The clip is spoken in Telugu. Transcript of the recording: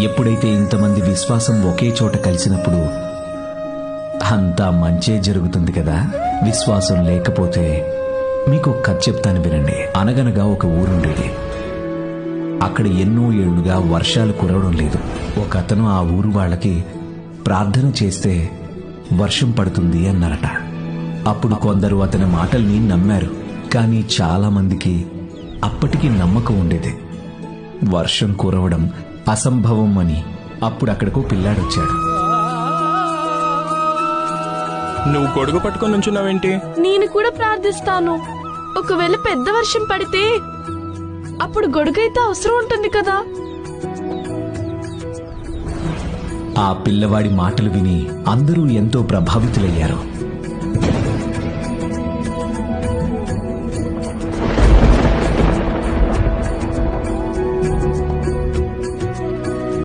ఎప్పుడైతే ఇంతమంది విశ్వాసం ఒకే చోట కలిసినప్పుడు అంతా మంచే జరుగుతుంది కదా. విశ్వాసం లేకపోతే మీకు ఒక కథ చెప్తాను వినండి. అనగనగా ఒక ఊరుండేది. అక్కడ ఎన్నో ఏళ్లుగా వర్షాలు కురవడం లేదు. ఒక అతను ఆ ఊరు వాళ్ళకి ప్రార్థన చేస్తే వర్షం పడుతుంది అన్నారట. అప్పుడు కొందరు అతని మాటల్ని నమ్మారు. కానీ చాలా మందికి అప్పటికి నమ్మకం ఉండేది. వర్షం కురవడం అసంభవం అని. అప్పుడు అక్కడికో పిల్లాడొచ్చాడు. నువ్వు గొడుగు పట్టుకొని నుంచున్నావేంటి? నేను కూడా ప్రార్థిస్తాను. ఒకవేళ పెద్ద వర్షం పడితే అప్పుడు గొడుగైతే అవసరం ఉంటుంది కదా. ఆ పిల్లవాడి మాటలు విని అందరూ ఎంతో ప్రభావితులయ్యారు.